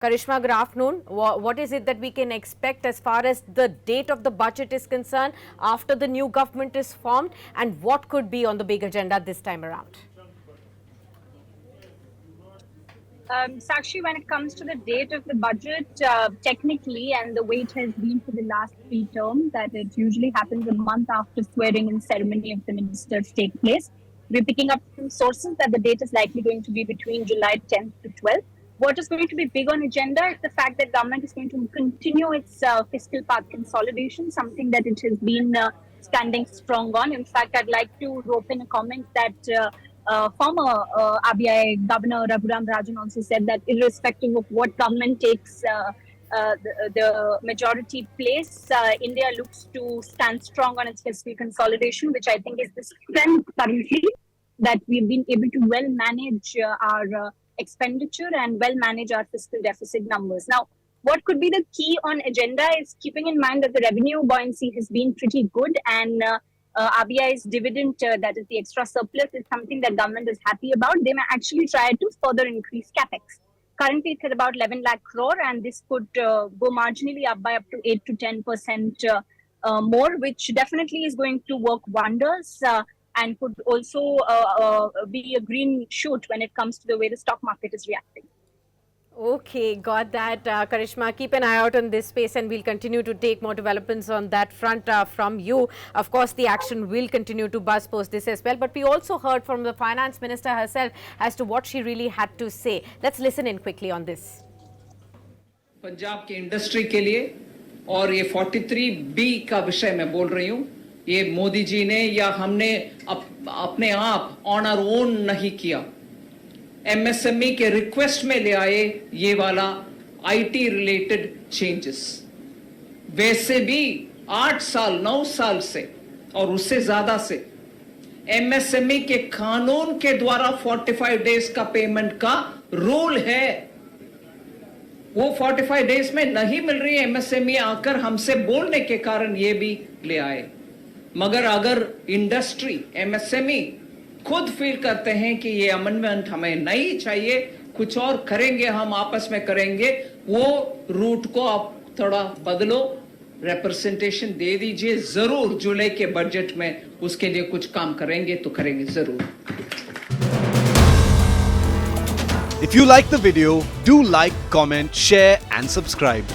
Karishma, good afternoon. What is it that we can expect as far as the date of the budget is concerned after the new government is formed, and what could be on the big agenda this time around? Sakshi, when it comes to the date of the budget, technically, and the way it has been for the last three terms, that it usually happens a month after swearing-in ceremony of the ministers take place. We're picking up from sources that the date is likely going to be between July 10th to 12th. What is going to be big on agenda is the fact that government is going to continue its fiscal path consolidation, something that it has been standing strong on. In fact, I'd like to rope in a comment that former RBI Governor Raghuram Rajan also said that irrespective of what government takes the majority place, India looks to stand strong on its fiscal consolidation, which I think is the strength currently, that we've been able to well manage our expenditure and well manage our fiscal deficit numbers. Now, what could be the key on agenda is keeping in mind that the revenue buoyancy has been pretty good, and RBI's dividend, that is the extra surplus, is something that government is happy about. They may actually try to further increase capex. Currently, it's at about 11 lakh crore, and this could go marginally up by up to 8 to 10% more, which definitely is going to work wonders and could also be a green shoot when it comes to the way the stock market is reacting. Okay, got that. Karishma, keep an eye out on this space and we'll continue to take more developments on that front from you. Of course, the action will continue to buzz post this as well. But we also heard from the finance minister herself as to what she really had to say. Let's listen in quickly on this. Punjab की industry के लिए और ये 43B का विषय मैं बोल रही हूँ, ये मोदी जी ने या हमने अपने आप ऑन आवर ओन नहीं किया. एमएसएमई के रिक्वेस्ट में ले आए ये वाला आईटी रिलेटेड चेंजेस. वैसे भी 8 साल 9 साल से और उससे ज्यादा से एमएसएमई के कानून के द्वारा 45 डेज का पेमेंट का रूल है. वो 45 डेज में नहीं मिल रही है एमएसएमई, आकर हमसे बोलने के कारण ये भी ले आए. मगर अगर इंडस्ट्री एमएसएमई खुद फील करते हैं कि ये अमेंडमेंट हमें नहीं चाहिए, कुछ और करेंगे, हम आपस में करेंगे, वो रूट को आप थोड़ा बदलो, रिप्रेजेंटेशन दे दीजिए. जरूर जुलाई के बजट में उसके लिए कुछ काम करेंगे तो करेंगे जरूर. If you like the video, do like, comment, share and subscribe.